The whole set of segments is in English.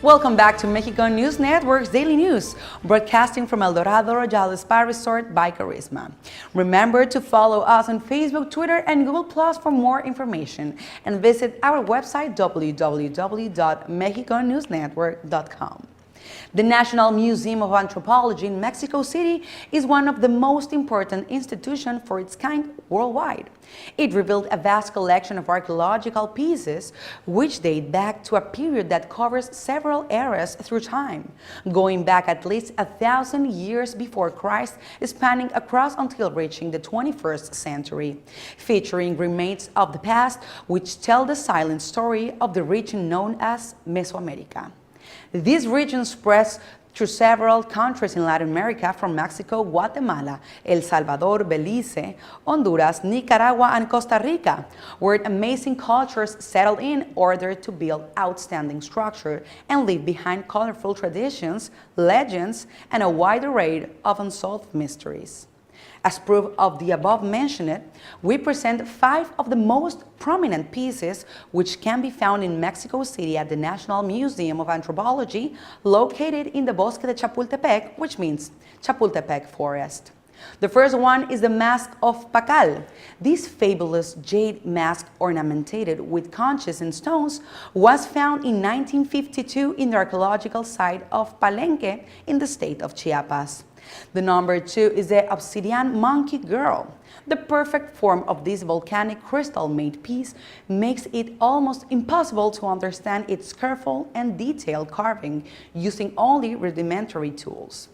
Welcome back to Mexico News Network's Daily News, broadcasting from El Dorado Royal Spa Resort by Carisma. Remember to follow us on Facebook, Twitter, and Google Plus for more information, and visit our website www.mexiconewsnetwork.com. The National Museum of Anthropology in Mexico City is one of the most important institutions for its kind worldwide. It revealed a vast collection of archaeological pieces which date back to a period that covers several eras through time, going back at least 1,000 years before Christ, spanning across until reaching the 21st century, featuring remains of the past which tell the silent story of the region known as Mesoamerica. This region spreads through several countries in Latin America, from Mexico, Guatemala, El Salvador, Belize, Honduras, Nicaragua, and Costa Rica, where amazing cultures settled in order to build outstanding structure and leave behind colorful traditions, legends, and a wide array of unsolved mysteries. As proof of the above mentioned, we present 5 of the most prominent pieces which can be found in Mexico City at the National Museum of Anthropology, located in the Bosque de Chapultepec, which means Chapultepec Forest. The first one is the Mask of Pacal. This fabulous jade mask, ornamented with conches and stones, was found in 1952 in the archaeological site of Palenque in the state of Chiapas. The number 2 is the Obsidian Monkey Girl. The perfect form of this volcanic crystal-made piece makes it almost impossible to understand its careful and detailed carving using only rudimentary tools.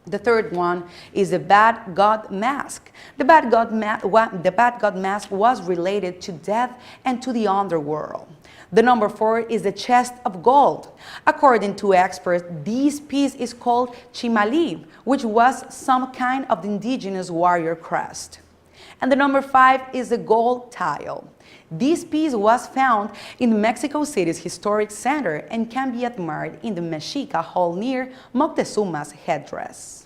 The third one is the Bad God Mask. The Bad God Mask was related to death and to the underworld. The number 4 is the Chest of Gold. According to experts, this piece is called Chimali, which was some kind of indigenous warrior crest. And the number 5 is the Gold Tile. This piece was found in Mexico City's historic center and can be admired in the Mexica Hall near Moctezuma's headdress.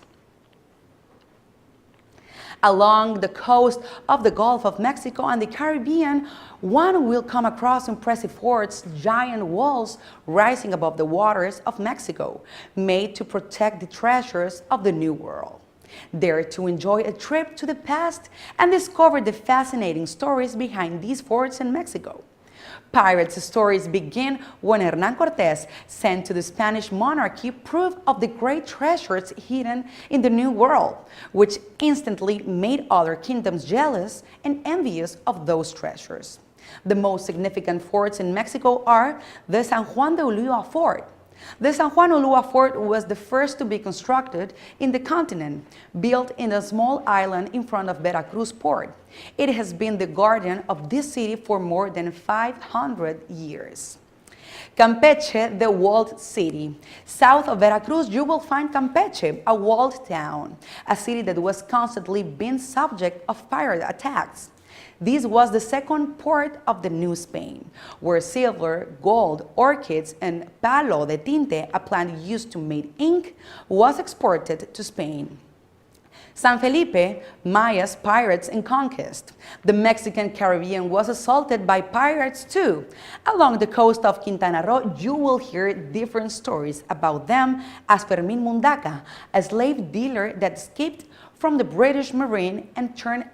Along the coast of the Gulf of Mexico and the Caribbean, one will come across impressive forts, giant walls rising above the waters of Mexico, made to protect the treasures of the New World. Dare to enjoy a trip to the past and discover the fascinating stories behind these forts in Mexico. Pirates' stories begin when Hernán Cortés sent to the Spanish monarchy proof of the great treasures hidden in the New World, which instantly made other kingdoms jealous and envious of those treasures. The most significant forts in Mexico are the San Juan de Ulúa Fort. The San Juan Ulúa Fort was the first to be constructed in the continent, built in a small island in front of Veracruz port. It has been the guardian of this city for more than 500 years. Campeche, the walled city. South of Veracruz, you will find Campeche, a walled town, a city that was constantly being subject of pirate attacks. This was the second port of the New Spain, where silver, gold, orchids, and palo de tinte, a plant used to make ink, was exported to Spain. San Felipe, Mayas, pirates, and conquest. The Mexican Caribbean was assaulted by pirates too. Along the coast of Quintana Roo, you will hear different stories about them, as Fermín Mundaca, a slave dealer that escaped from the British Marine and turned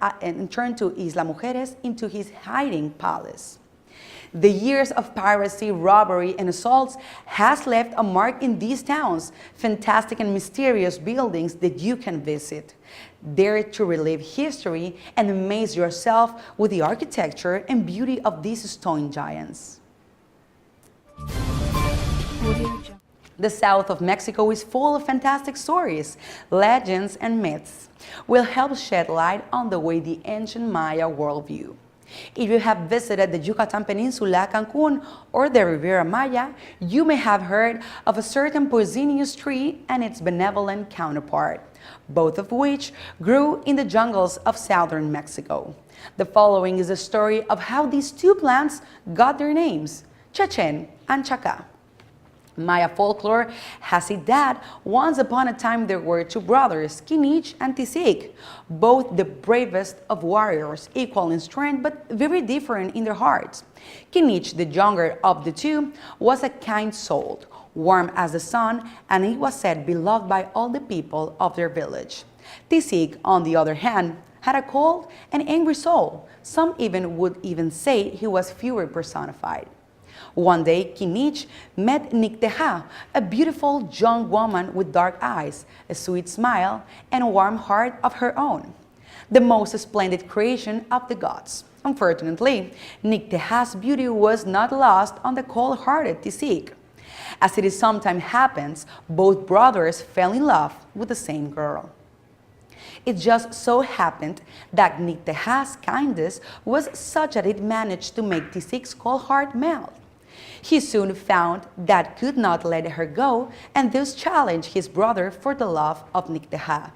to Isla Mujeres into his hiding palace. The years of piracy, robbery, and assaults has left a mark in these towns, fantastic and mysterious buildings that you can visit. Dare to relive history and amaze yourself with the architecture and beauty of these stone giants. The south of Mexico is full of fantastic stories, legends, and myths. Will help shed light on the way the ancient Maya worldview. If you have visited the Yucatan Peninsula, Cancun, or the Riviera Maya, you may have heard of a certain poisonous tree and its benevolent counterpart, both of which grew in the jungles of southern Mexico. The following is a story of how these two plants got their names, Chachen and Chaca. Maya folklore has it that once upon a time there were two brothers, Kinich and Tisik, both the bravest of warriors, equal in strength but very different in their hearts. Kinich, the younger of the two, was a kind soul, warm as the sun, and he was said beloved by all the people of their village. Tisik, on the other hand, had a cold and angry soul. Some would even say he was fury personified. One day, Kinich met Nikteha, a beautiful young woman with dark eyes, a sweet smile, and a warm heart of her own. The most splendid creation of the gods. Unfortunately, Nikteha's beauty was not lost on the cold-hearted Tisik. As it sometimes happens, both brothers fell in love with the same girl. It just so happened that Nikteha's kindness was such that it managed to make Tisik's cold heart melt. He soon found that could not let her go, and thus challenged his brother for the love of Nikteha.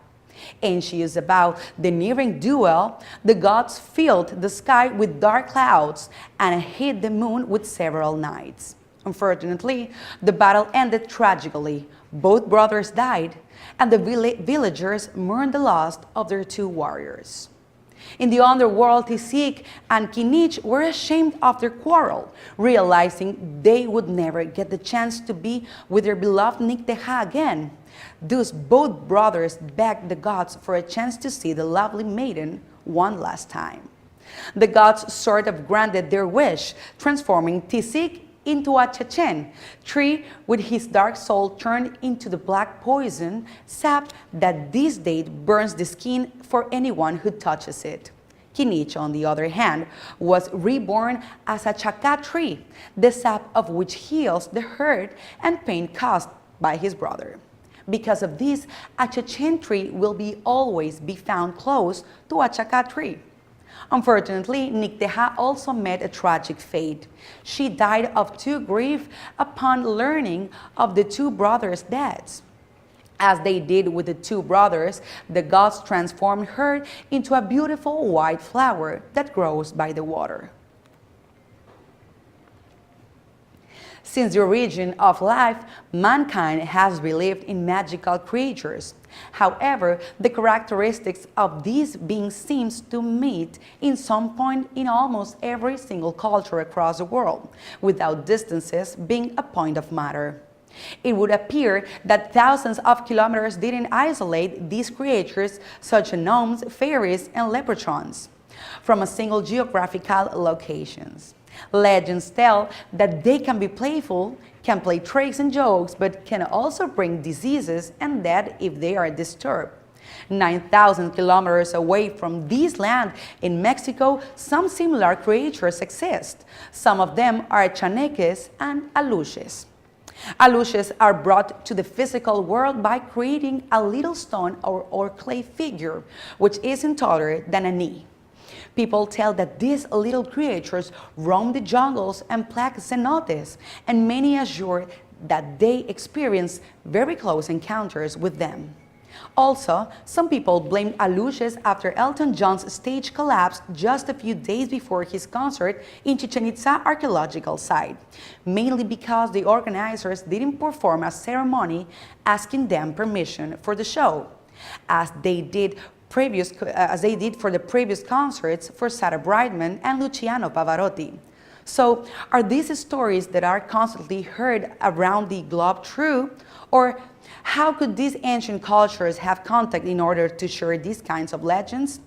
Anxious about the nearing duel, the gods filled the sky with dark clouds and hid the moon with several nights. Unfortunately, the battle ended tragically. Both brothers died, and the villagers mourned the loss of their two warriors. In the underworld, Tisik and Kinich were ashamed of their quarrel, realizing they would never get the chance to be with their beloved Nikteha again. Thus, both brothers begged the gods for a chance to see the lovely maiden one last time. The gods sort of granted their wish, transforming Tisik into a Chechen tree with his dark soul turned into the black poison sap that this date burns the skin for anyone who touches it. Kinich, on the other hand, was reborn as a Chaka tree, the sap of which heals the hurt and pain caused by his brother. Because of this, a Chechen tree will always be found close to a Chaka tree. Unfortunately, Nikteha also met a tragic fate. She died of true grief upon learning of the two brothers' deaths. As they did with the two brothers, the gods transformed her into a beautiful white flower that grows by the water. Since the origin of life, mankind has believed in magical creatures. However, the characteristics of these beings seems to meet in some point in almost every single culture across the world, without distances being a point of matter. It would appear that thousands of kilometers didn't isolate these creatures such as gnomes, fairies, and leprechauns from a single geographical locations. Legends tell that they can be playful, can play tricks and jokes, but can also bring diseases and death if they are disturbed. 9,000 kilometers away from this land in Mexico, some similar creatures exist. Some of them are chaneques and aluches. Aluches are brought to the physical world by creating a little stone or clay figure, which isn't taller than a knee. People tell that these little creatures roam the jungles and plague cenotes, and many assure that they experience very close encounters with them. Also, some people blame aluches after Elton John's stage collapse just a few days before his concert in Chichen Itza archaeological site, mainly because the organizers didn't perform a ceremony asking them permission for the show, as they did for the previous concerts for Sarah Brightman and Luciano Pavarotti. So, are these stories that are constantly heard around the globe true? Or how could these ancient cultures have contact in order to share these kinds of legends?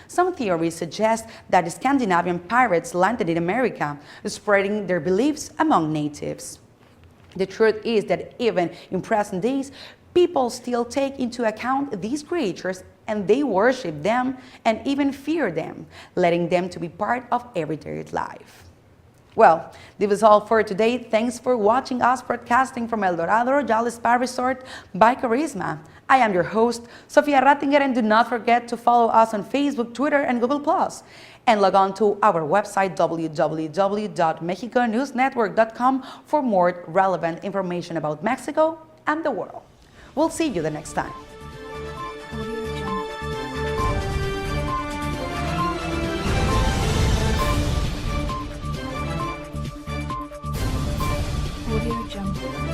Some theories suggest that the Scandinavian pirates landed in America, spreading their beliefs among natives. The truth is that even in present days, people still take into account these creatures and they worship them and even fear them, letting them to be part of everyday life. Well, this is all for today. Thanks for watching us broadcasting from El Dorado Royal Spa Resort by Charisma. I am your host, Sofia Rattinger, and do not forget to follow us on Facebook, Twitter, and Google+. And log on to our website, www.mexiconewsnetwork.com, for more relevant information about Mexico and the world. We'll see you the next time. Audio Jungle.